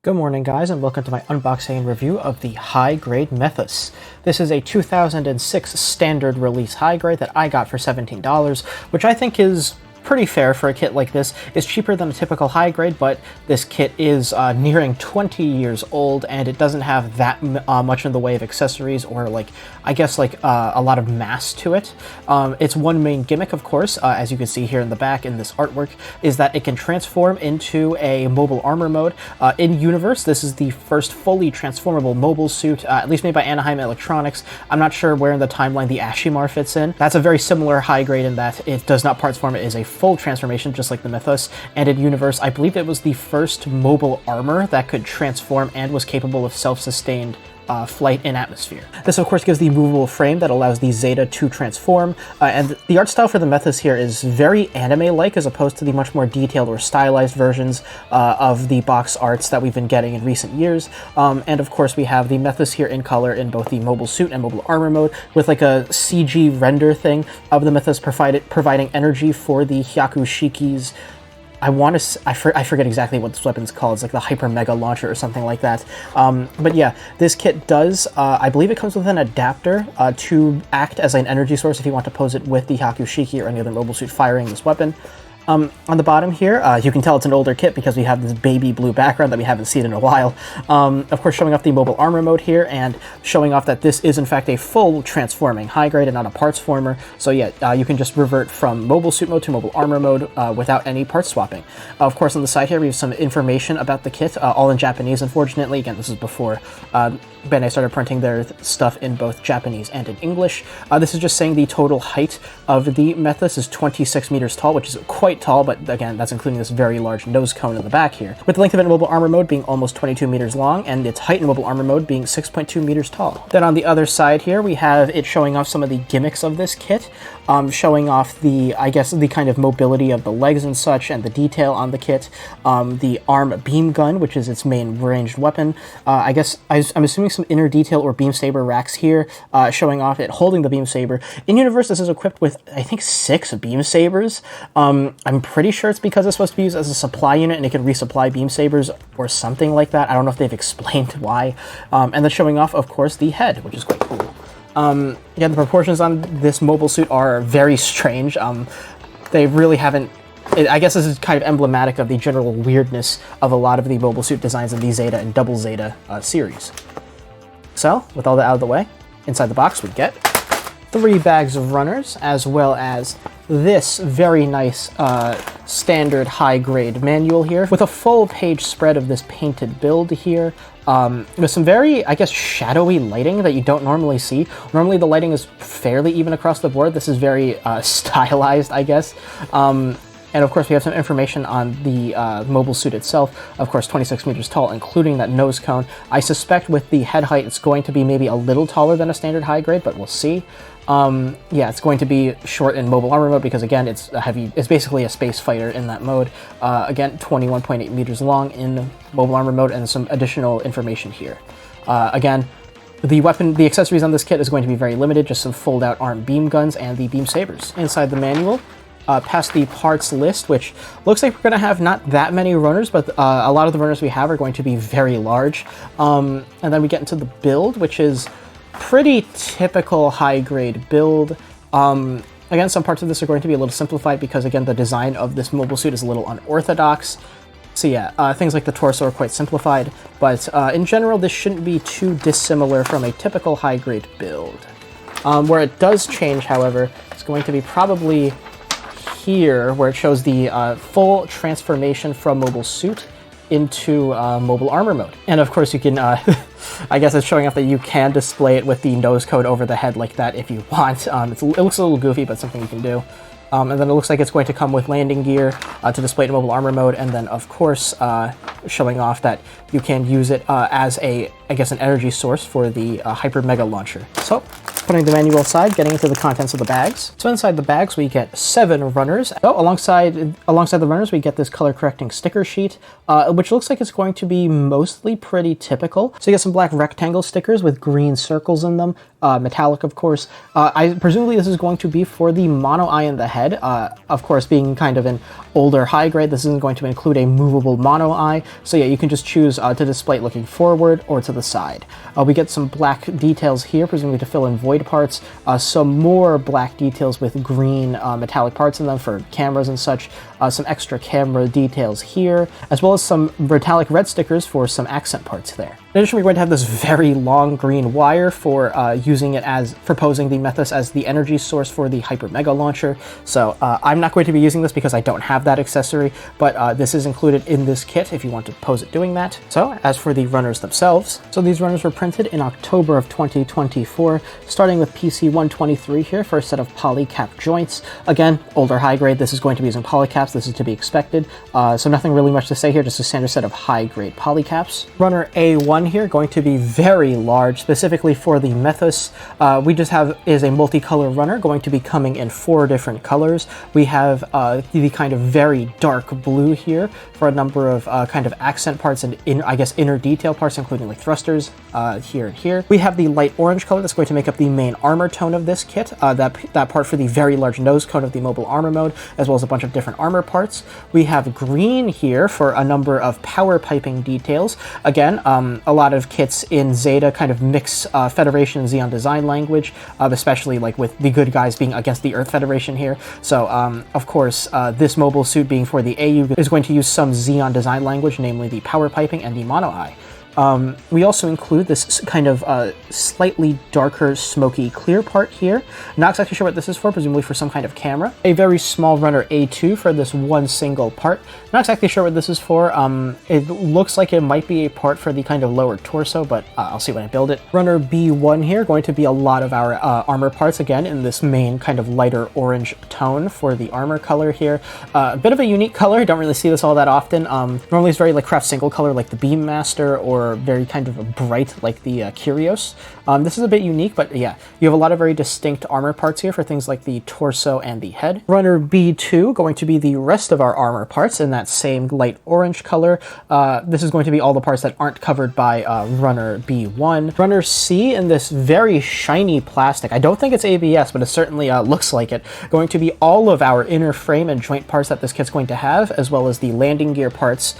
Good morning guys, and welcome to my unboxing and review of the high-grade Methuss. This is a 2006 standard release high-grade that I got for $17, which I think is pretty fair for a kit like this. It's cheaper than a typical high-grade, but this kit is nearing 20 years old, and it doesn't have that much in the way of accessories or, a lot of mass to it. Its one main gimmick, of course, as you can see here in the back in this artwork, is that it can transform into a mobile armor mode. In universe, this is the first fully transformable mobile suit, at least made by Anaheim Electronics. I'm not sure where in the timeline the Asshimar fits in. That's a very similar high-grade in that it does not parts form, it is a full transformation, just like the Methuss. And in universe, I believe it was the first mobile armor that could transform and was capable of self-sustained flight in atmosphere. This of course gives the movable frame that allows the Zeta to transform, and the art style for the Methuss here is very anime-like as opposed to the much more detailed or stylized versions of the box arts that we've been getting in recent years. And of course we have the Methuss here in color in both the mobile suit and mobile armor mode, with like a CG render thing of the Methuss providing energy for the Hyakushiki's, I forget exactly what this weapon's called. It's like the Hyper Mega Launcher or something like that. But yeah, this kit does, I believe it comes with an adapter to act as an energy source if you want to pose it with the Hyakushiki or any other mobile suit firing this weapon. On the bottom here, you can tell it's an older kit because we have this baby blue background that we haven't seen in a while. Of course, showing off the mobile armor mode here and showing off that this is in fact a full transforming high grade and not a parts former. So yeah, you can just revert from mobile suit mode to mobile armor mode without any parts swapping. Of course, on the side here, we have some information about the kit, all in Japanese, unfortunately. Again, this is before Bandai started printing their stuff in both Japanese and in English. This is just saying the total height of the Methuss is 26 meters tall, which is quite tall, but again, that's including this very large nose cone in the back here, with the length of it in mobile armor mode being almost 22 meters long, and its height in mobile armor mode being 6.2 meters tall. Then on the other side here, we have it showing off some of the gimmicks of this kit, showing off the, I guess, the kind of mobility of the legs and such, and the detail on the kit. The arm beam gun, which is its main ranged weapon. I guess I'm assuming some inner detail or beam saber racks here, showing off it holding the beam saber. In universe, this is equipped with, I think, 6 beam sabers. I'm pretty sure it's because it's supposed to be used as a supply unit and it can resupply beam sabers or something like that. I don't know if they've explained why. And then showing off, of course, the head, which is quite cool. Yeah, the proportions on this mobile suit are very strange. They really haven't... I guess this is kind of emblematic of the general weirdness of a lot of the mobile suit designs in the Zeta and Double Zeta series. So, with all that out of the way, inside the box we get 3 bags of runners, as well as this very nice standard high-grade manual here, with a full page spread of this painted build here, with some very, I guess, shadowy lighting that you don't normally see. Normally the lighting is fairly even across the board. This is very stylized, I guess. And of course we have some information on the mobile suit itself. Of course, 26 meters tall, including that nose cone. I suspect with the head height it's going to be maybe a little taller than a standard high grade, but we'll see. Yeah, it's going to be short in mobile armor mode because again, it's basically a space fighter in that mode. Again, 21.8 meters long in mobile armor mode, and some additional information here. Again, the accessories on this kit is going to be very limited, just some fold-out arm beam guns and the beam sabers. Inside the manual, past the parts list, which looks like we're going to have not that many runners, but a lot of the runners we have are going to be very large. And then we get into the build, which is pretty typical high-grade build. Again, some parts of this are going to be a little simplified because, again, the design of this mobile suit is a little unorthodox. So yeah, things like the torso are quite simplified, but in general, this shouldn't be too dissimilar from a typical high-grade build. Where it does change, however, it's going to be probably here, where it shows the full transformation from mobile suit into mobile armor mode. And of course you can, I guess it's showing off that you can display it with the nose cone over the head like that if you want. It looks a little goofy, but something you can do. And then it looks like it's going to come with landing gear to display it in mobile armor mode, and then of course showing off that you can use it as a, I guess, an energy source for the Hyper Mega Launcher. So, putting the manual aside, getting into the contents of the bags. So inside the bags we get 7 runners. So alongside the runners we get this color correcting sticker sheet, which looks like it's going to be mostly pretty typical. So you get some black rectangle stickers with green circles in them, metallic, of course. Presumably this is going to be for the mono eye in the head. Of course, being kind of an older high grade, this isn't going to include a movable mono eye. So yeah, you can just choose to display it looking forward or to the side. We get some black details here, presumably to fill in void parts. Some more black details with green metallic parts in them for cameras and such. Some extra camera details here, as well as some metallic red stickers for some accent parts there. In addition, we're going to have this very long green wire for posing the Methuss as the energy source for the Hyper Mega Launcher. So I'm not going to be using this because I don't have that accessory, but this is included in this kit if you want to pose it doing that. So as for the runners themselves, so these runners were printed in October of 2024, starting with PC 123 here for a set of polycap joints. Again, older high grade, this is going to be using polycaps, this is to be expected. So nothing really much to say here, just a standard set of high grade polycaps. Runner A1 here, going to be very large, specifically for the Methuss. We just have is a multicolor runner, going to be coming in 4 different colors. We have the kind of very dark blue here for a number of kind of accent parts and inner detail parts, including like thrusters here and here. We have the light orange color that's going to make up the main armor tone of this kit, that part for the very large nose cone of the mobile armor mode, as well as a bunch of different armor parts. We have green here for a number of power piping details. Again, a lot of kits in Zeta kind of mix Federation and Xeon design language, especially like with the good guys being against the Earth Federation here. So, of course, this mobile suit being for the AU is going to use some Xeon design language, namely the power piping and the mono eye. We also include this kind of slightly darker, smoky, clear part here. Not exactly sure what this is for, presumably for some kind of camera. A very small runner A2 for this one single part. Not exactly sure what this is for. It looks like it might be a part for the kind of lower torso, but I'll see when I build it. Runner B1 here, going to be a lot of our armor parts, again, in this main kind of lighter orange tone for the armor color here. A bit of a unique color, don't really see this all that often. Normally it's very like craft single color like the Beam Master, or very kind of bright like the Curios. This is a bit unique, but yeah, you have a lot of very distinct armor parts here for things like the torso and the head. Runner B2, going to be the rest of our armor parts in that same light orange color. This is going to be all the parts that aren't covered by Runner B1. Runner C in this very shiny plastic. I don't think it's ABS, but it certainly looks like it. Going to be all of our inner frame and joint parts that this kit's going to have, as well as the landing gear parts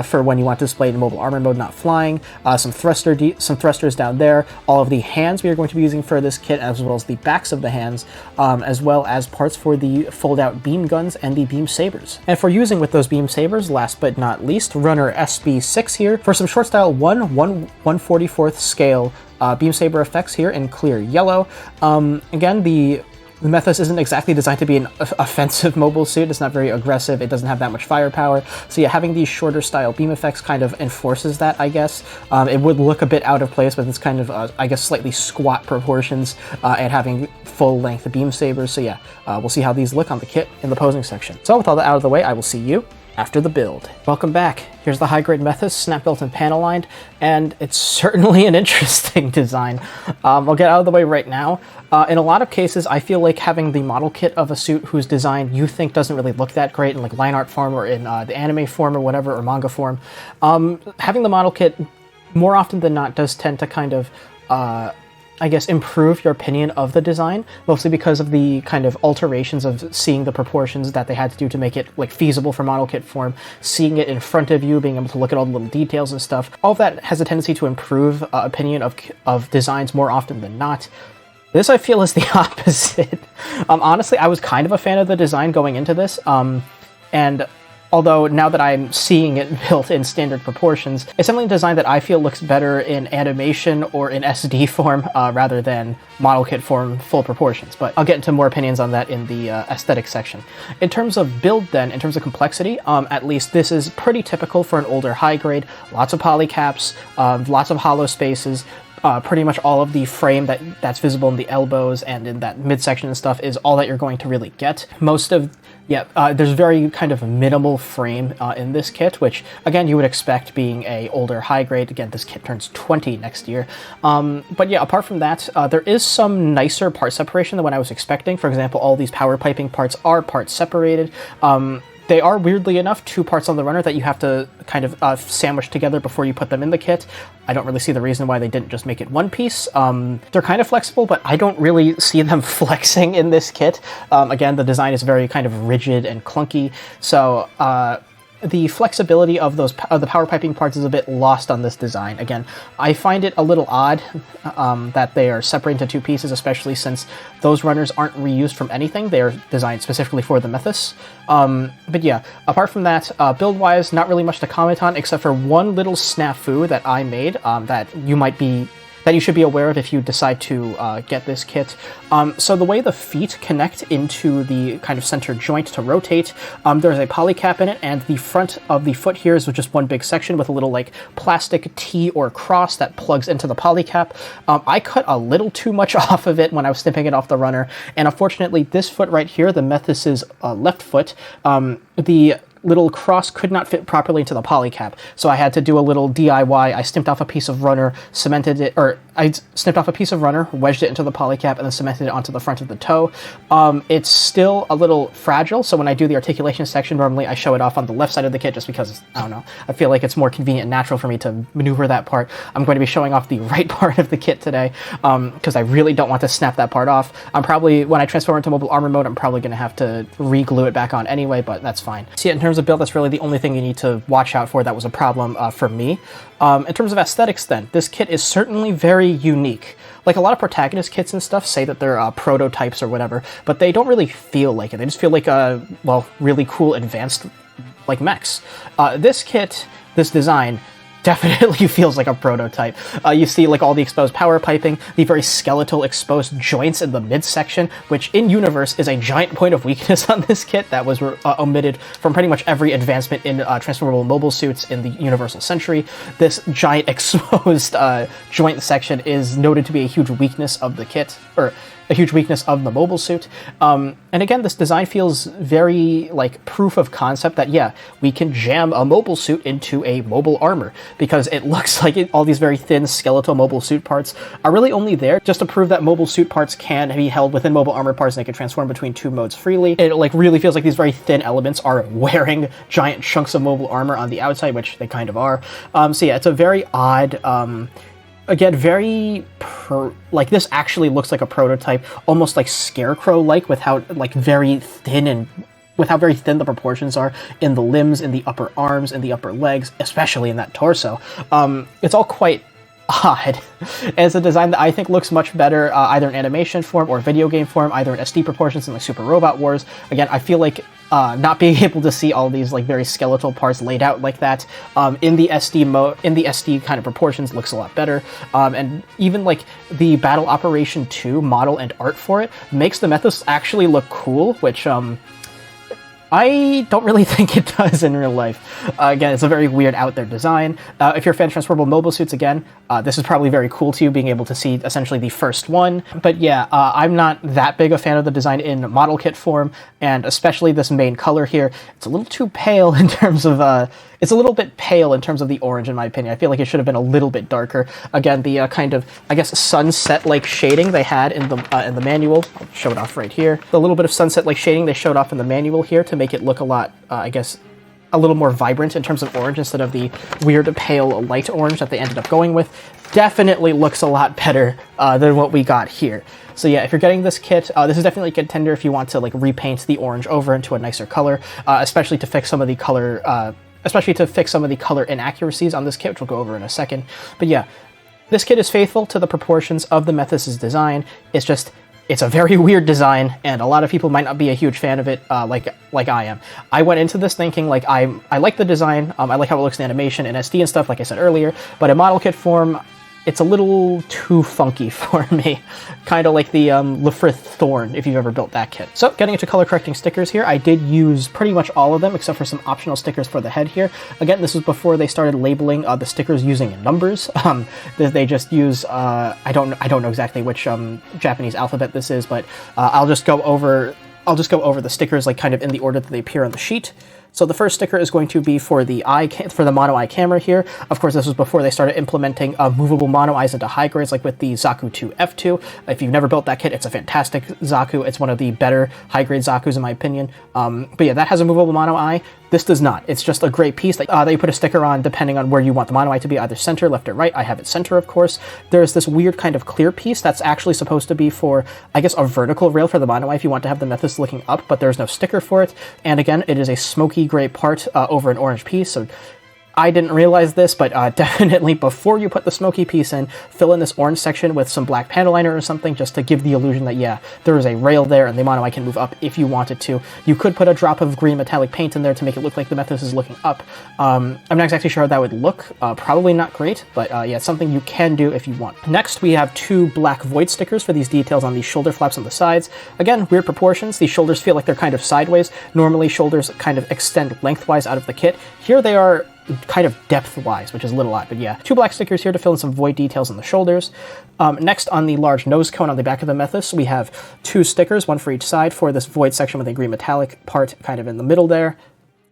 for when you want to display in mobile armor mode, not flying. Some thrusters down there. All of the hands we are going to be using for this kit, as well as the backs of the hands, as well as parts for the fold-out beam guns and the beam sabers. And for using with those beam sabers, last but not least, runner SB6 here for some short style 1/144th scale beam saber effects here in clear yellow. Again, the Methuss isn't exactly designed to be an offensive mobile suit. It's not very aggressive. It doesn't have that much firepower. So yeah, having these shorter style beam effects kind of enforces that, I guess. It would look a bit out of place with this kind of, I guess, slightly squat proportions and having full-length beam sabers. So yeah, we'll see how these look on the kit in the posing section. So with all that out of the way, I will see you after the build. Welcome back. Here's the high-grade Methuss, snap-built and panel-lined, and it's certainly an interesting design. I'll get out of the way right now. In a lot of cases, I feel like having the model kit of a suit whose design you think doesn't really look that great in like line art form or in the anime form or whatever, or manga form, having the model kit more often than not does tend to kind of I guess, improve your opinion of the design, mostly because of the kind of alterations of seeing the proportions that they had to do to make it like feasible for model kit form, seeing it in front of you, being able to look at all the little details and stuff. All of that has a tendency to improve opinion of designs more often than not. This, I feel, is the opposite. Honestly, I was kind of a fan of the design going into this, and although now that I'm seeing it built in standard proportions, it's definitely a design that I feel looks better in animation or in SD form rather than model kit form full proportions. But I'll get into more opinions on that in the aesthetic section. In terms of build then, in terms of complexity, at least this is pretty typical for an older high grade. Lots of polycaps, lots of hollow spaces. Pretty much all of the frame that's visible in the elbows and in that midsection and stuff is all that you're going to really get. There's very kind of minimal frame in this kit, which again you would expect being a older high grade. Again, this kit turns 20 next year. But yeah, apart from that, there is some nicer part separation than what I was expecting. For example, all these power piping parts are part separated. They are, weirdly enough, two parts on the runner that you have to kind of sandwich together before you put them in the kit. I don't really see the reason why they didn't just make it one piece. They're kind of flexible, but I don't really see them flexing in this kit. Again, the design is very kind of rigid and clunky, so the flexibility of the power piping parts is a bit lost on this design. Again, I find it a little odd that they are separated into two pieces, especially since those runners aren't reused from anything. They are designed specifically for the Methuss. But yeah, apart from that, build-wise, not really much to comment on, except for one little snafu that I made that you should be aware of if you decide to get this kit. So the way the feet connect into the kind of center joint to rotate, there's a polycap in it, and the front of the foot here is just one big section with a little like plastic T or cross that plugs into the polycap. I cut a little too much off of it when I was snipping it off the runner, and unfortunately this foot right here, the Methuss's left foot, the little cross could not fit properly into the polycap, so I had to do a little DIY. I snipped off a piece of runner, wedged it into the polycap, and then cemented it onto the front of the toe. It's still a little fragile, so when I do the articulation section, normally I show it off on the left side of the kit just because, I don't know, I feel like it's more convenient and natural for me to maneuver that part. I'm going to be showing off the right part of the kit today, because I really don't want to snap that part off. When I transform into mobile armor mode, I'm probably going to have to re-glue it back on anyway, but that's fine. See, in terms of build, that's really the only thing you need to watch out for that was a problem for me. In terms of aesthetics then, this kit is certainly very unique. Like a lot of protagonist kits and stuff say that they're prototypes or whatever, but they don't really feel like it. They just feel like, well, really cool advanced like mechs. This kit, this design, definitely feels like a prototype. You see like all the exposed power piping, the very skeletal exposed joints in the midsection, which in universe is a giant point of weakness on this kit that was omitted from pretty much every advancement in transformable mobile suits in the Universal Century. This giant exposed joint section is noted to be a huge weakness of the kit, or a huge weakness of the mobile suit. And again, this design feels very like proof of concept that, yeah, we can jam a mobile suit into a mobile armor, because it looks like all these very thin skeletal mobile suit parts are really only there just to prove that mobile suit parts can be held within mobile armor parts and they can transform between two modes freely. It like really feels like these very thin elements are wearing giant chunks of mobile armor on the outside, which they kind of are. So yeah, it's a very odd, again, very like this actually looks like a prototype, almost like Scarecrow-like, with how like very thin the proportions are in the limbs, in the upper arms, in the upper legs, especially in that torso. It's all quite odd. And it's a design that I think looks much better either in animation form or video game form, either in SD proportions in like Super Robot Wars. Again, I feel like not being able to see all these like very skeletal parts laid out like that in the SD kind of proportions looks a lot better. And even like the Battle Operation 2 model and art for it makes the Methuss actually look cool, which I don't really think it does in real life. Again, it's a very weird out there design. If you're a fan of transformable mobile suits, again, this is probably very cool to you, being able to see essentially the first one. But yeah, I'm not that big a fan of the design in model kit form, and especially this main color here. It's a little too pale in terms of, it's a little bit pale in terms of the orange, in my opinion. I feel like it should have been a little bit darker. Again, the kind of, I guess, sunset-like shading they had in the manual. I'll show it off right here. The little bit of sunset-like shading they showed off in the manual here to make it look a lot, I guess, a little more vibrant in terms of orange instead of the weird pale light orange that they ended up going with. Definitely looks a lot better than what we got here. So yeah, if you're getting this kit, this is definitely a contender if you want to like repaint the orange over into a nicer color, especially to fix some of the color inaccuracies on this kit, which we'll go over in a second. But yeah, this kit is faithful to the proportions of the Methuss's design. It's just, it's a very weird design, and a lot of people might not be a huge fan of it, like I am. I went into this thinking, like, I like the design, I like how it looks in animation and SD and stuff, like I said earlier, but in model kit form, it's a little too funky for me. Kind of like the Lefrith Thorn, if you've ever built that kit. So, getting into color correcting stickers here, I did use pretty much all of them, except for some optional stickers for the head here. Again, this was before they started labeling the stickers using numbers. They just use, I don't know exactly which Japanese alphabet this is, but I'll just go over the stickers like kind of in the order that they appear on the sheet. So the first sticker is going to be for the mono eye camera here. Of course, this was before they started implementing movable mono eyes into high grades, like with the Zaku 2 F2. If you've never built that kit, it's a fantastic Zaku. It's one of the better high grade Zakus in my opinion. But yeah, that has a movable mono eye. This does not. It's just a great piece that you put a sticker on depending on where you want the mono eye to be, either center, left, or right. I have it center, of course. There's this weird kind of clear piece that's actually supposed to be for, I guess, a vertical rail for the mono eye if you want to have the Methuss looking up, but there's no sticker for it. And again, it is a smoky gray part over an orange piece, so I didn't realize this, but definitely before you put the smoky piece in, fill in this orange section with some black panel liner or something, just to give the illusion that, yeah, there is a rail there and the mono eye can move up if you wanted to. You could put a drop of green metallic paint in there to make it look like the Methuss is looking up. I'm not exactly sure how that would look. Probably not great, but yeah, it's something you can do if you want. Next, we have 2 black void stickers for these details on the shoulder flaps on the sides. Again, weird proportions. These shoulders feel like they're kind of sideways. Normally, shoulders kind of extend lengthwise out of the kit. Here they are kind of depth-wise, which is a little odd, but yeah. 2 black stickers here to fill in some void details on the shoulders. Next, on the large nose cone on the back of the Methuss, we have 2 stickers, one for each side for this void section with a green metallic part kind of in the middle there.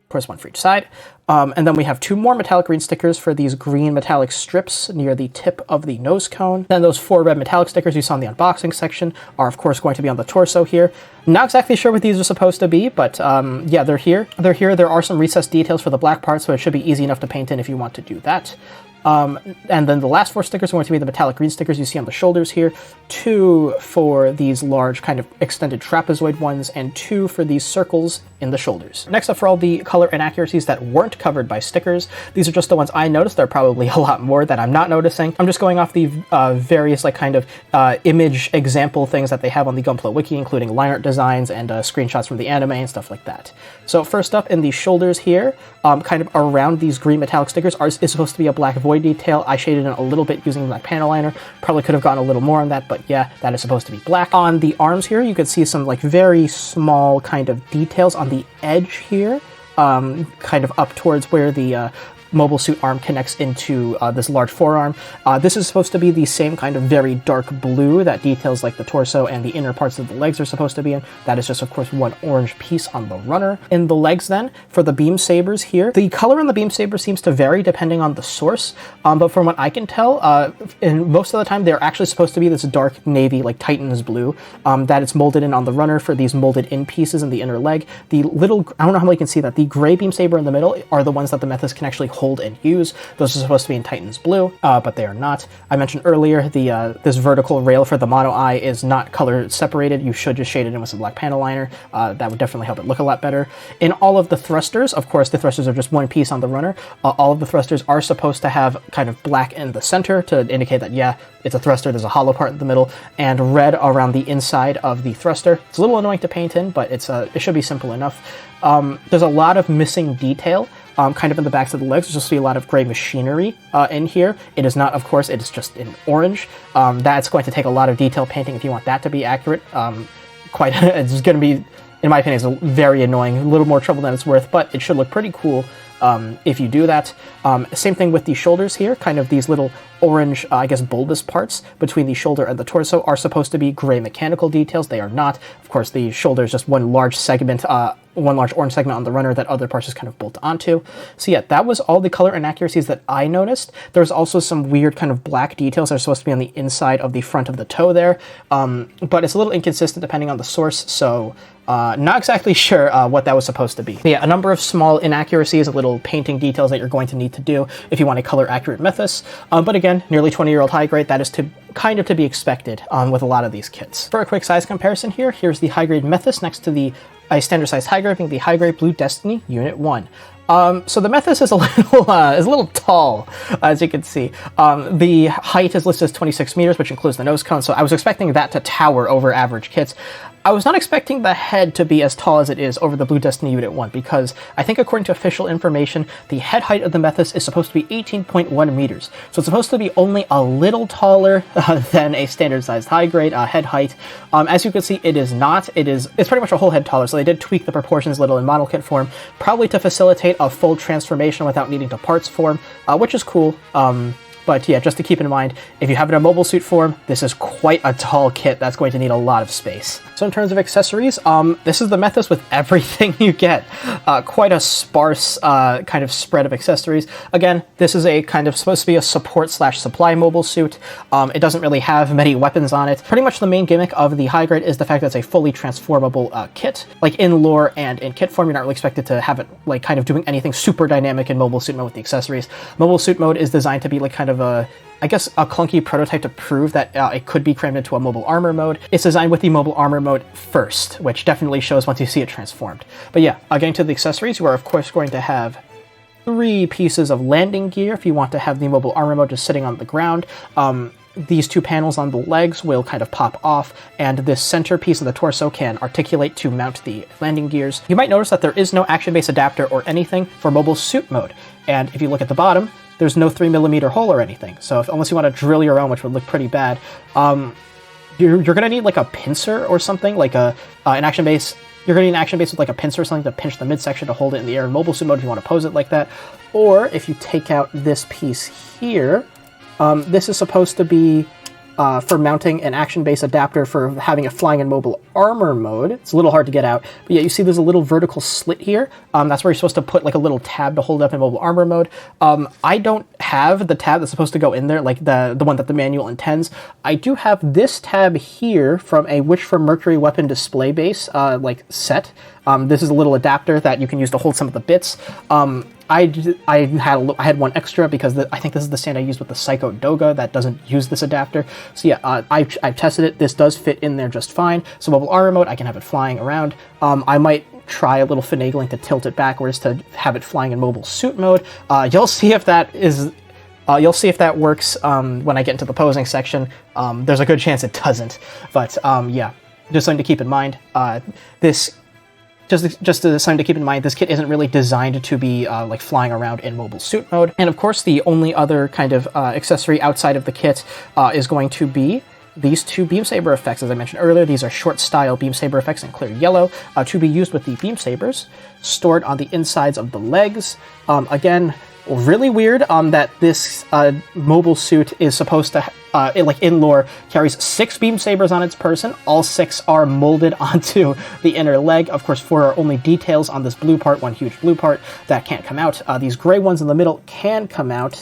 Of course, one for each side. And then we have 2 more metallic green stickers for these green metallic strips near the tip of the nose cone. Then those 4 red metallic stickers you saw in the unboxing section are, of course, going to be on the torso here. Not exactly sure what these are supposed to be, but yeah, they're here. They're here. There are some recessed details for the black parts, so it should be easy enough to paint in if you want to do that. And then the last 4 stickers are going to be the metallic green stickers you see on the shoulders here, 2 for these large kind of extended trapezoid ones, and 2 for these circles in the shoulders. Next up, for all the color inaccuracies that weren't covered by stickers, these are just the ones I noticed. There are probably a lot more that I'm not noticing. I'm just going off the various like kind of image example things that they have on the Gunpla wiki, including line art designs and screenshots from the anime and stuff like that. So first up, in the shoulders here, kind of around these green metallic stickers is supposed to be a black void detail. I shaded in a little bit using black panel liner. Probably could have gotten a little more on that, but yeah, that is supposed to be black. On the arms here, you could see some like very small kind of details on the edge here, kind of up towards where the mobile suit arm connects into this large forearm. This is supposed to be the same kind of very dark blue that details like the torso and the inner parts of the legs are supposed to be in. That is just, of course, one orange piece on the runner. In the legs then, for the beam sabers here, the color on the beam saber seems to vary depending on the source, but from what I can tell, most of the time they're actually supposed to be this dark navy, like Titan's blue, that it's molded in on the runner for these molded in pieces in the inner leg. The little, I don't know how many you can see that, the gray beam saber in the middle are the ones that the Methuss can actually hold and use. Those are supposed to be in Titan's blue, but they are not. I mentioned earlier this vertical rail for the mono eye is not color separated. You should just shade it in with some black panel liner. That would definitely help it look a lot better. In all of the thrusters, of course, the thrusters are just one piece on the runner. All of the thrusters are supposed to have kind of black in the center to indicate that, yeah, it's a thruster. There's a hollow part in the middle, and red around the inside of the thruster. It's a little annoying to paint in, but it should be simple enough. There's a lot of missing detail kind of in the backs of the legs. There's just a lot of gray machinery in here. It is not, of course, it is just in orange. That's going to take a lot of detail painting if you want that to be accurate. It's going to be, in my opinion, it's very annoying, a little more trouble than it's worth, but it should look pretty cool if you do that. Same thing with the shoulders here, kind of these little orange, I guess, bulbous parts between the shoulder and the torso are supposed to be gray mechanical details. They are not. Of course, the shoulder is just one large segment, one large orange segment on the runner that other parts just kind of bolt onto. So yeah, that was all the color inaccuracies that I noticed. There's also some weird kind of black details that are supposed to be on the inside of the front of the toe there, but it's a little inconsistent depending on the source, so not exactly sure what that was supposed to be. But yeah, a number of small inaccuracies, little painting details that you're going to need to do if you want a color accurate Methuss. But again, nearly 20-year-old high grade, that is kind of to be expected with a lot of these kits. For a quick size comparison here, here's the high grade Methuss next to the standard size high grade, being the high grade Blue Destiny Unit 1. So the Methuss is a little tall, as you can see. The height is listed as 26 meters, which includes the nose cone, so I was expecting that to tower over average kits. I was not expecting the head to be as tall as it is over the Blue Destiny Unit 1, because I think according to official information, the head height of the Methuss is supposed to be 18.1 meters. So it's supposed to be only a little taller than a standard-sized high-grade head height. As you can see, it is not. It's pretty much a whole head taller, so they did tweak the proportions a little in model kit form, probably to facilitate a full transformation without needing to parts form, which is cool. But yeah, just to keep in mind, if you have it in a mobile suit form, this is quite a tall kit that's going to need a lot of space. So in terms of accessories, this is the Methuss with everything you get. Quite a sparse kind of spread of accessories. Again, this is a kind of supposed to be a support/supply mobile suit. It doesn't really have many weapons on it. Pretty much the main gimmick of the high grade is the fact that it's a fully transformable kit. Like in lore and in kit form, you're not really expected to have it like kind of doing anything super dynamic in mobile suit mode with the accessories. Mobile suit mode is designed to be like kind of a, I guess, a clunky prototype to prove that it could be crammed into a mobile armor mode. It's designed with the mobile armor mode first, which definitely shows once you see it transformed. But yeah, getting to the accessories, you are of course going to have 3 pieces of landing gear if you want to have the mobile armor mode just sitting on the ground. These 2 panels on the legs will kind of pop off, and this center piece of the torso can articulate to mount the landing gears. You might notice that there is no action-based adapter or anything for mobile suit mode, and if you look at the bottom, there's no 3mm hole or anything, so unless you want to drill your own, which would look pretty bad, you're going to need like a pincer or something, like an action base. You're going to need an action base with like a pincer or something to pinch the midsection to hold it in the air in mobile suit mode if you want to pose it like that. Or if you take out this piece here, this is supposed to be for mounting an action-based adapter for having it flying in mobile armor mode. It's a little hard to get out, but yeah, you see there's a little vertical slit here. That's where you're supposed to put like a little tab to hold up in mobile armor mode. I don't have the tab that's supposed to go in there, like the one that the manual intends. I do have this tab here from a Wish for Mercury weapon display base like set. This is a little adapter that you can use to hold some of the bits. I had one extra because I think this is the stand I used with the Psycho Doga that doesn't use this adapter. So yeah, I've tested it. This does fit in there just fine. So mobile armor mode, I can have it flying around. I might try a little finagling to tilt it backwards to have it flying in mobile suit mode. You'll see if that is. You'll see if that works when I get into the posing section. There's a good chance it doesn't, but yeah, just something to keep in mind. Just something to keep in mind, this kit isn't really designed to be like flying around in mobile suit mode. And of course, the only other kind of accessory outside of the kit is going to be these 2 beam saber effects. As I mentioned earlier, these are short style beam saber effects in clear yellow to be used with the beam sabers stored on the insides of the legs. Again, really weird that this mobile suit is supposed to, like in lore, carries 6 beam sabers on its person. All 6 are molded onto the inner leg. Of course, 4 are only details on this blue part, one huge blue part that can't come out. These gray ones in the middle can come out.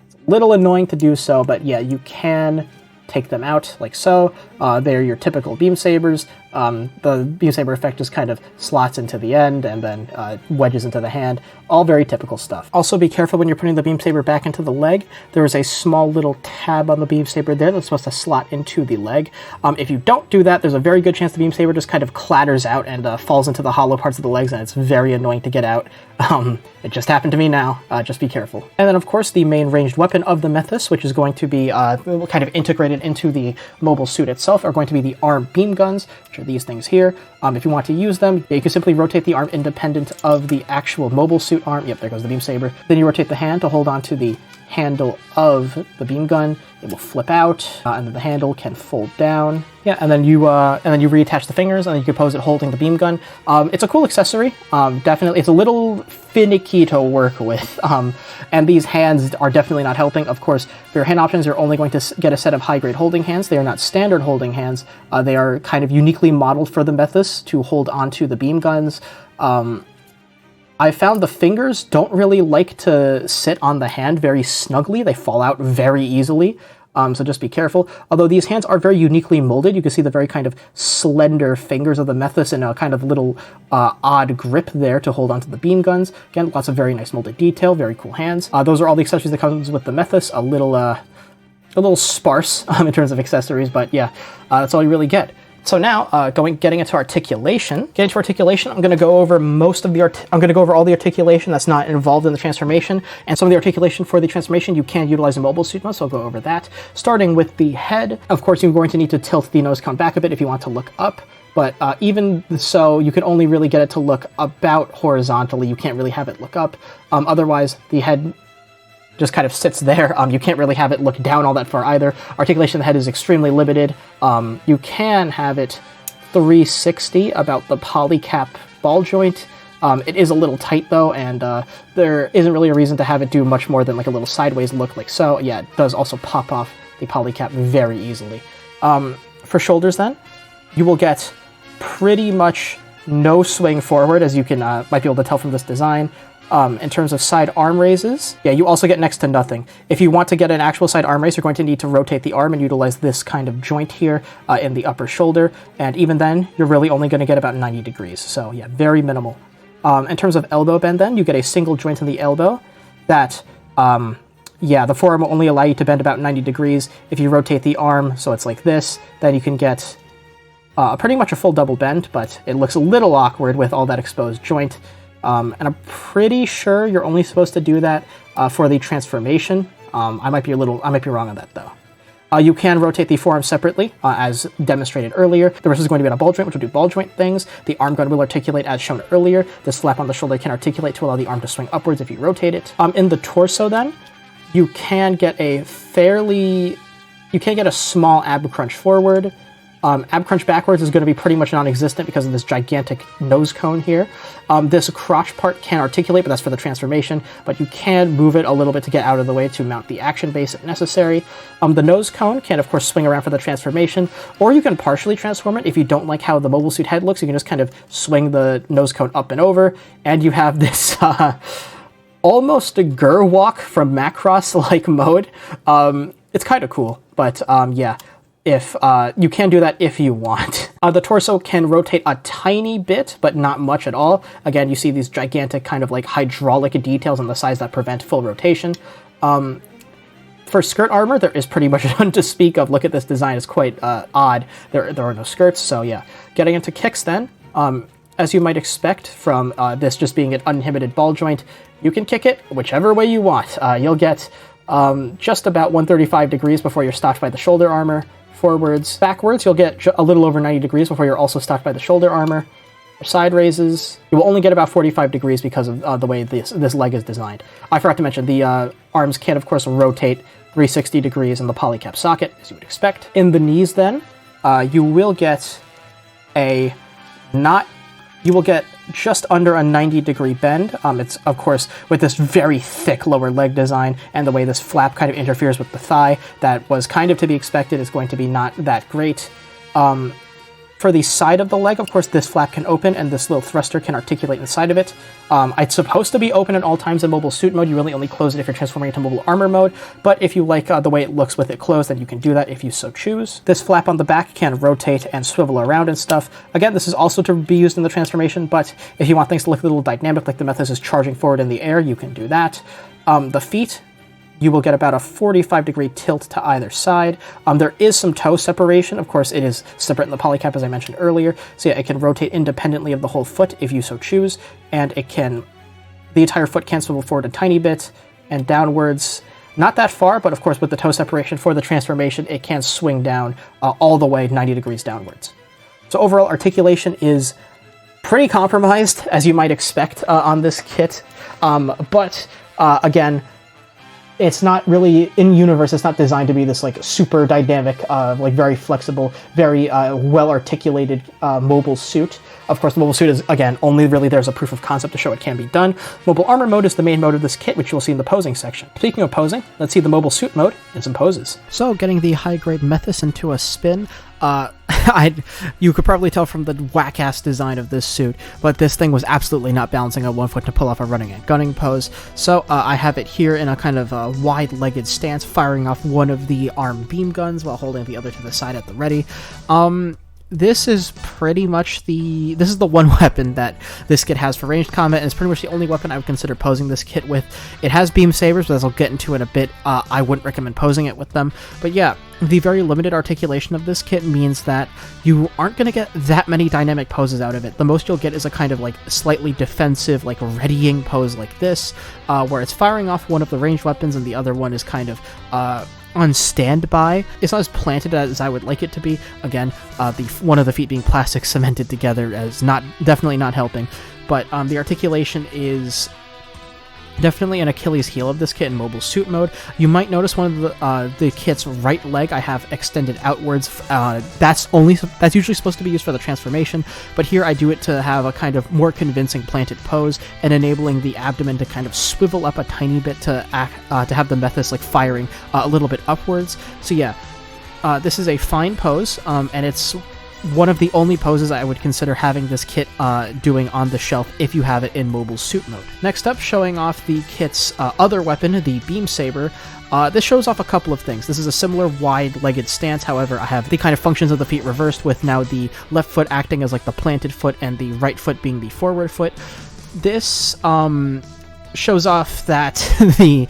It's a little annoying to do so, but yeah, you can take them out like so. They're your typical beam sabers. The beam saber effect just kind of slots into the end and then wedges into the hand. All very typical stuff. Also be careful when you're putting the beam saber back into the leg. There is a small little tab on the beam saber there that's supposed to slot into the leg. If you don't do that, there's a very good chance the beam saber just kind of clatters out and falls into the hollow parts of the legs, and it's very annoying to get out. It just happened to me now. Just be careful. And then of course the main ranged weapon of the Methuss, which is going to be kind of integrated into the mobile suit itself, are going to be the arm beam guns, which are these things here. If you want to use them, you can simply rotate the arm independent of the actual mobile suit arm. Yep, there goes the beam saber. Then you rotate the hand to hold on to the handle of the beam gun. It will flip out, and then the handle can fold down. Yeah, and then you reattach the fingers, and then you can pose it holding the beam gun. It's a cool accessory. Definitely, it's a little finicky to work with, and these hands are definitely not helping. Of course, for your hand options, you're only going to get a set of high-grade holding hands. They are not standard holding hands. They are kind of uniquely modeled for the Methuss to hold onto the beam guns. I found the fingers don't really like to sit on the hand very snugly. They fall out very easily, so just be careful. Although these hands are very uniquely molded, you can see the very kind of slender fingers of the Methuss and a kind of little odd grip there to hold onto the beam guns. Again, lots of very nice molded detail, very cool hands. Those are all the accessories that comes with the Methuss. A little sparse in terms of accessories, but yeah, that's all you really get. So now, getting into articulation. Getting to articulation, I'm going to go over all the articulation that's not involved in the transformation, and some of the articulation for the transformation you can utilize in mobile suit mode, so I'll go over that. Starting with the head, of course, you're going to need to tilt the nose cone back a bit if you want to look up, but even so, you can only really get it to look about horizontally. You can't really have it look up. Otherwise, the head just kind of sits there. You can't really have it look down all that far either. Articulation of the head is extremely limited. You can have it 360 about the polycap ball joint. It is a little tight though, and there isn't really a reason to have it do much more than like a little sideways look like so. Yeah, it does also pop off the polycap very easily. For shoulders then, you will get pretty much no swing forward, as you can might be able to tell from this design. In terms of side arm raises, yeah, you also get next to nothing. If you want to get an actual side arm raise, you're going to need to rotate the arm and utilize this kind of joint here in the upper shoulder, and even then, you're really only going to get about 90 degrees, so yeah, very minimal. In terms of elbow bend then, you get a single joint in the elbow that, yeah, the forearm will only allow you to bend about 90 degrees. If you rotate the arm, so it's like this, then you can get pretty much a full double bend, but it looks a little awkward with all that exposed joint. And I'm pretty sure you're only supposed to do that for the transformation. I might be wrong on that though. You can rotate the forearm separately, as demonstrated earlier. The wrist is going to be on a ball joint, which will do ball joint things. The arm gun will articulate as shown earlier. This flap on the shoulder can articulate to allow the arm to swing upwards if you rotate it. In the torso then, you can get a small ab crunch forward. Ab crunch backwards is going to be pretty much non-existent because of this gigantic nose cone here. This crotch part can articulate, but that's for the transformation, but you can move it a little bit to get out of the way to mount the action base if necessary. The nose cone can, of course, swing around for the transformation, or you can partially transform it. If you don't like how the mobile suit head looks, you can just kind of swing the nose cone up and over, and you have this almost a Gur walk from Macross-like mode. It's kind of cool, but yeah. If you can do that if you want. The torso can rotate a tiny bit, but not much at all. Again, you see these gigantic kind of like hydraulic details on the sides that prevent full rotation. For skirt armor, there is pretty much none to speak of. Look at this design, it's quite odd. There are no skirts, so yeah. Getting into kicks then, as you might expect from this just being an uninhibited ball joint, you can kick it whichever way you want. You'll get just about 135 degrees before you're stopped by the shoulder armor. Forwards, backwards, you'll get a little over 90 degrees before you're also stopped by the shoulder armor. For side raises, you will only get about 45 degrees because of the way this leg is designed. I forgot to mention, the arms can, of course, rotate 360 degrees in the polycap socket, as you would expect. In the knees, then, you will get just under a 90-degree bend. It's, of course, with this very thick lower leg design and the way this flap kind of interferes with the thigh, that was kind of to be expected, is going to be not that great. For the side of the leg, of course, this flap can open and this little thruster can articulate inside of it. It's supposed to be open at all times in mobile suit mode. You really only close it if you're transforming into mobile armor mode, but if you like the way it looks with it closed, then you can do that if you so choose. This flap on the back can rotate and swivel around and stuff. Again, this is also to be used in the transformation, but if you want things to look a little dynamic, like the Methuss is charging forward in the air, you can do that. The feet, you will get about a 45-degree tilt to either side. There is some toe separation. Of course, it is separate in the polycap, as I mentioned earlier. So yeah, it can rotate independently of the whole foot if you so choose, and the entire foot can swivel forward a tiny bit and downwards. Not that far, but of course, with the toe separation for the transformation, it can swing down all the way 90 degrees downwards. So overall, articulation is pretty compromised, as you might expect on this kit. But again, it's not really in universe. It's not designed to be this like super dynamic, like very flexible, very well articulated mobile suit. Of course, the mobile suit is, again, only really there's a proof of concept to show it can be done. Mobile armor mode is the main mode of this kit, which you'll see in the posing section. Speaking of posing, let's see the mobile suit mode and some poses. So, getting the high-grade Methuss into a spin, you could probably tell from the whack-ass design of this suit, but this thing was absolutely not balancing on one foot to pull off a running and gunning pose. So I have it here in a kind of wide-legged stance, firing off one of the arm beam guns while holding the other to the side at the ready. This is pretty much this is the one weapon that this kit has for ranged combat, and it's pretty much the only weapon I would consider posing this kit with. It has beam sabers, but as I'll get into in a bit, I wouldn't recommend posing it with them. But yeah, the very limited articulation of this kit means that you aren't going to get that many dynamic poses out of it. The most you'll get is a kind of like slightly defensive, like readying pose like this, where it's firing off one of the ranged weapons and the other one is kind of on standby. It's not as planted as I would like it to be. Again, one of the feet being plastic cemented together as definitely not helping. But the articulation is Definitely an Achilles heel of this kit in mobile suit mode. You might notice one of the kit's right leg I have extended outwards. That's usually supposed to be used for the transformation, but here I do it to have a kind of more convincing planted pose and enabling the abdomen to kind of swivel up a tiny bit to have the Methuss like firing a little bit upwards. So yeah, this is a fine pose, and it's one of the only poses I would consider having this kit doing on the shelf if you have it in mobile suit mode. Next up, showing off the kit's other weapon, the beam saber. This shows off a couple of things. This is a similar wide-legged stance, however, I have the kind of functions of the feet reversed, with now the left foot acting as like the planted foot and the right foot being the forward foot. This shows off that the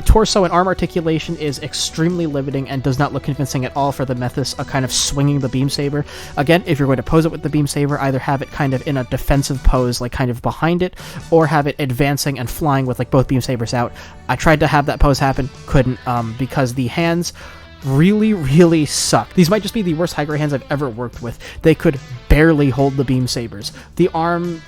torso and arm articulation is extremely limiting and does not look convincing at all for the Methuss kind of swinging the beam saber. Again, if you're going to pose it with the beam saber, either have it kind of in a defensive pose, like kind of behind it, or have it advancing and flying with like both beam sabers out. I tried to have that pose happen, couldn't, because the hands really suck. These might just be the worst high grade hands I've ever worked with. They could barely hold the beam sabers. The arm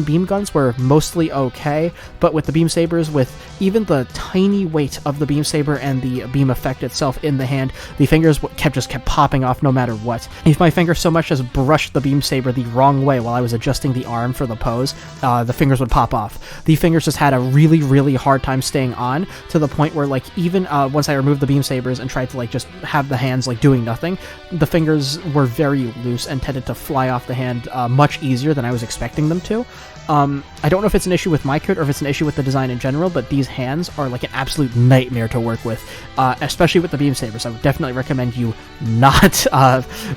beam guns were mostly okay, but with the beam sabers, with even the tiny weight of the beam saber and the beam effect itself in the hand, the fingers kept popping off no matter what. If my finger so much as brushed the beam saber the wrong way while I was adjusting the arm for the pose, the fingers would pop off. The fingers just had a really hard time staying on, to the point where like even once I removed the beam sabers and tried to like just have the hands like doing nothing, the fingers were very loose and tended to fly off the hand much easier than I was expecting them to. I don't know if it's an issue with my kit or if it's an issue with the design in general, but these hands are like an absolute nightmare to work with, especially with the beam sabers. I would definitely recommend you not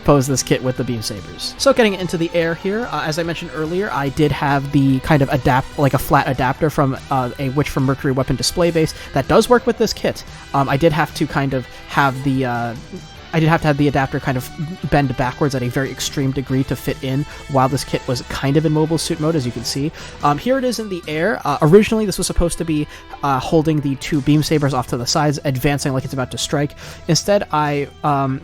pose this kit with the beam sabers. So getting into the air here, as I mentioned earlier, I did have the kind of a flat adapter from a Witch from Mercury weapon display base that does work with this kit. I did have to kind of have the adapter kind of bend backwards at a very extreme degree to fit in while this kit was kind of in mobile suit mode, as you can see. Here it is in the air. Originally, this was supposed to be holding the two beam sabers off to the sides, advancing like it's about to strike. Instead, I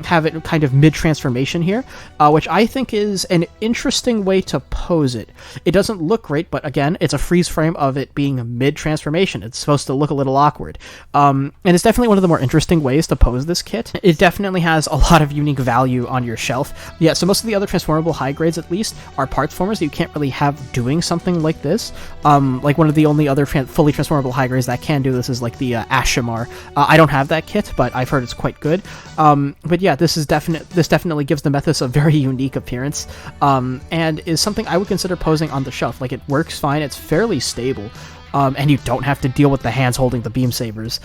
have it kind of mid-transformation here, which I think is an interesting way to pose it. It doesn't look great, but again, it's a freeze frame of it being mid-transformation. It's supposed to look a little awkward. And it's definitely one of the more interesting ways to pose this kit. It definitely has a lot of unique value on your shelf. Yeah, so most of the other transformable high grades, at least, are parts formers that you can't really have doing something like this. Like one of the only other fully transformable high grades that can do this is like the Asshimar. I don't have that kit, but I've heard it's quite good. But yeah, this definitely gives the Methuss a very unique appearance, and is something I would consider posing on the shelf. Like, it works fine, it's fairly stable. And you don't have to deal with the hands holding the beam sabers.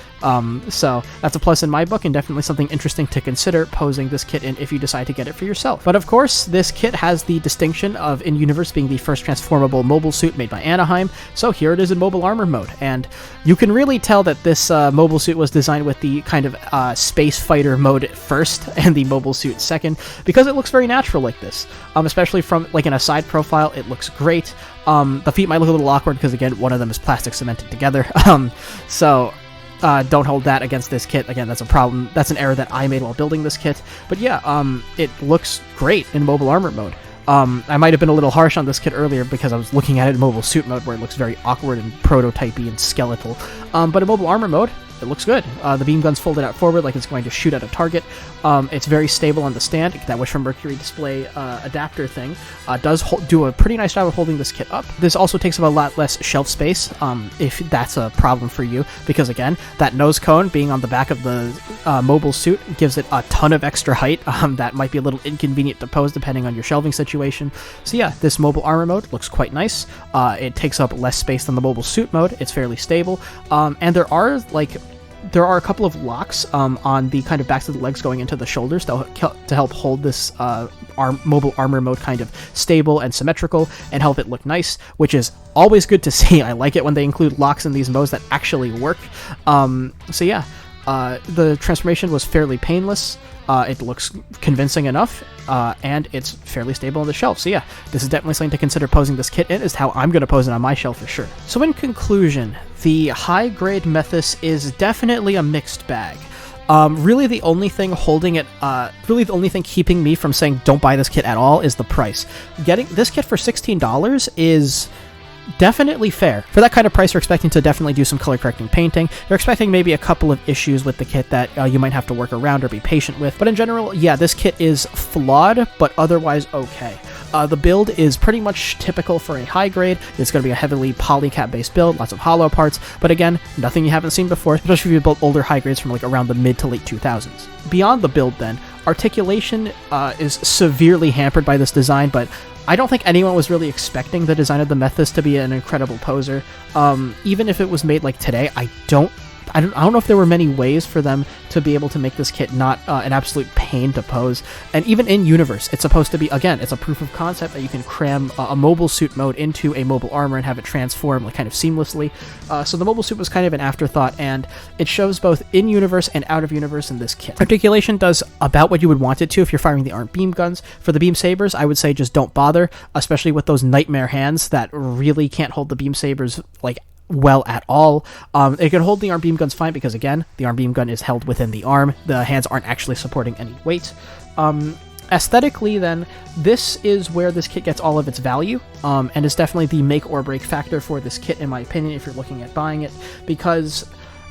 So that's a plus in my book, and definitely something interesting to consider posing this kit in if you decide to get it for yourself. But of course, this kit has the distinction of in-universe being the first transformable mobile suit made by Anaheim, so here it is in mobile armor mode. And you can really tell that this mobile suit was designed with the kind of space fighter mode first and the mobile suit second, because it looks very natural like this. Especially from like in a side profile, it looks great. The feet might look a little awkward because, again, one of them is plastic cemented together. So don't hold that against this kit. Again, that's a problem. That's an error that I made while building this kit. But yeah, it looks great in mobile armor mode. I might have been a little harsh on this kit earlier because I was looking at it in mobile suit mode, where it looks very awkward and prototypey and skeletal. But in mobile armor mode, it looks good. The beam gun's folded out forward like it's going to shoot at a target. It's very stable on the stand. That Witch from Mercury display adapter thing does do a pretty nice job of holding this kit up. This also takes up a lot less shelf space, if that's a problem for you, because again, that nose cone being on the back of the mobile suit gives it a ton of extra height. That might be a little inconvenient to pose depending on your shelving situation. So yeah, this mobile armor mode looks quite nice. It takes up less space than the mobile suit mode. It's fairly stable, and there are a couple of locks on the kind of backs of the legs going into the shoulders to help hold this mobile armor mode kind of stable and symmetrical and help it look nice, which is always good to see. I like it when they include locks in these modes that actually work. So yeah, the transformation was fairly painless. It looks convincing enough, and it's fairly stable on the shelf. So yeah, this is definitely something to consider posing this kit in, is how I'm going to pose it on my shelf for sure. So in conclusion, the high-grade Methuss is definitely a mixed bag. Really the only thing keeping me from saying don't buy this kit at all is the price. Getting this kit for $16 is definitely fair. For that kind of price, you're expecting to definitely do some color correcting painting. You're expecting maybe a couple of issues with the kit that you might have to work around or be patient with. But in general, yeah, this kit is flawed, but otherwise okay. The build is pretty much typical for a high grade. It's going to be a heavily polycap based build, lots of hollow parts, but again, nothing you haven't seen before, especially if you built older high grades from like around the mid to late 2000s. Beyond the build then, articulation is severely hampered by this design, but I don't think anyone was really expecting the design of the Methuss to be an incredible poser. Even if it was made like today, I don't know if there were many ways for them to be able to make this kit not an absolute pain to pose. And even in universe, it's supposed to be, again, it's a proof of concept that you can cram a mobile suit mode into a mobile armor and have it transform like kind of seamlessly. So the mobile suit was kind of an afterthought, and it shows both in universe and out of universe in this kit. Articulation does about what you would want it to if you're firing the armed beam guns. For the beam sabers, I would say just don't bother, especially with those nightmare hands that really can't hold the beam sabers like well at all. It can hold the arm beam guns fine because, again, the arm beam gun is held within the arm. The hands aren't actually supporting any weight. Aesthetically, then, this is where this kit gets all of its value, and is definitely the make or break factor for this kit, in my opinion, if you're looking at buying it, because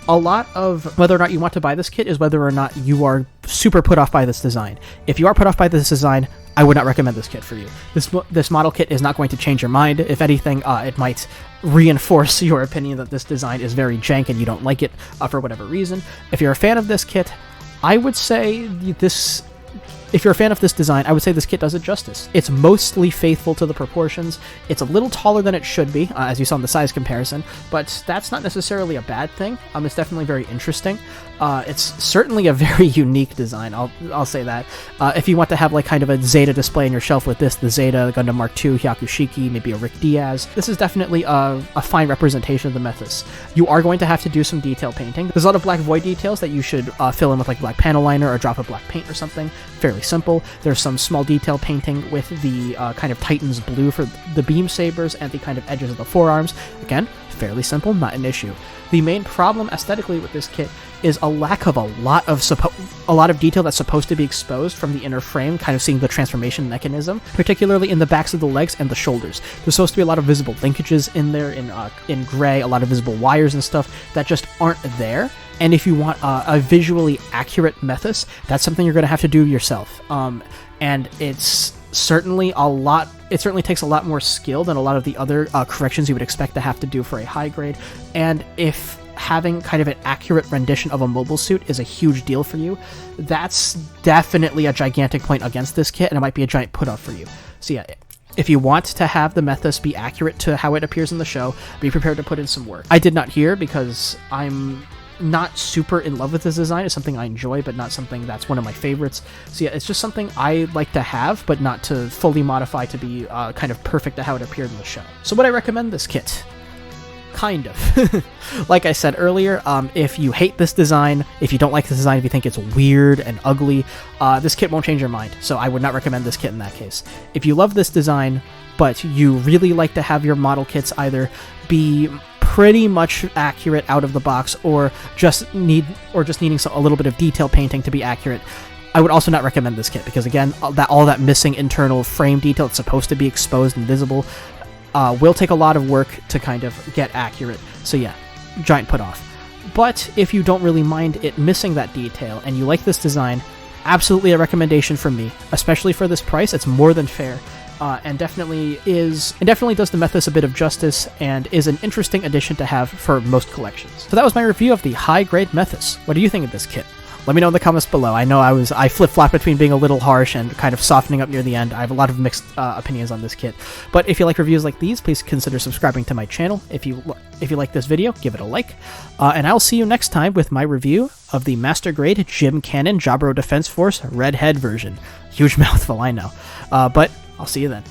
a lot of whether or not you want to buy this kit is whether or not you are super put off by this design. If you are put off by this design, I would not recommend this kit for you. This model kit is not going to change your mind. If anything, it might reinforce your opinion that this design is very jank and you don't like it for whatever reason. If you're a fan of this kit, I would say this... If you're a fan of this design, I would say this kit does it justice. It's mostly faithful to the proportions. It's a little taller than it should be, as you saw in the size comparison, but that's not necessarily a bad thing. It's definitely very interesting. It's certainly a very unique design, I'll say that. If you want to have like kind of a Zeta display on your shelf with this, the Zeta, the Gundam Mark II, Hyakushiki, maybe a Rick Diaz, this is definitely a fine representation of the Methuss. You are going to have to do some detail painting. There's a lot of black void details that you should fill in with like black panel liner or drop of black paint or something. Fairly simple. There's some small detail painting with the kind of Titan's blue for the beam sabers and the kind of edges of the forearms. Again, fairly simple, not an issue. The main problem aesthetically with this kit is a lack of a lot of detail that's supposed to be exposed from the inner frame, kind of seeing the transformation mechanism, particularly in the backs of the legs and the shoulders. There's supposed to be a lot of visible linkages in there in gray, a lot of visible wires and stuff that just aren't there. And if you want a visually accurate Methuss, that's something you're going to have to do yourself. And it's certainly it certainly takes a lot more skill than a lot of the other corrections you would expect to have to do for a high grade. And if having kind of an accurate rendition of a mobile suit is a huge deal for you, that's definitely a gigantic point against this kit, and it might be a giant put-off for you. So yeah, if you want to have the Methuss be accurate to how it appears in the show, be prepared to put in some work. I did not here because I'm not super in love with this design. It's something I enjoy, but not something that's one of my favorites. So yeah, it's just something I like to have, but not to fully modify to be kind of perfect to how it appeared in the show. So would I recommend this kit? Kind of. Like I said earlier, if you hate this design, if you don't like this design, if you think it's weird and ugly, this kit won't change your mind. So I would not recommend this kit in that case. If you love this design, but you really like to have your model kits either be pretty much accurate out of the box, or just needing a little bit of detail painting to be accurate, I would also not recommend this kit, because again, all that missing internal frame detail that's supposed to be exposed and visible will take a lot of work to kind of get accurate. So yeah, giant put off. But if you don't really mind it missing that detail and you like this design, absolutely a recommendation from me, especially for this price. It's more than fair. And definitely does the Methuss a bit of justice, and is an interesting addition to have for most collections. So that was my review of the high-grade Methuss. What do you think of this kit? Let me know in the comments below. I know I flip-flopped between being a little harsh and kind of softening up near the end. I have a lot of mixed opinions on this kit. But if you like reviews like these, please consider subscribing to my channel. If you like this video, give it a like. And I'll see you next time with my review of the Master Grade Jim Cannon Jabro Defense Force Redhead version. Huge mouthful, I know. But I'll see you then.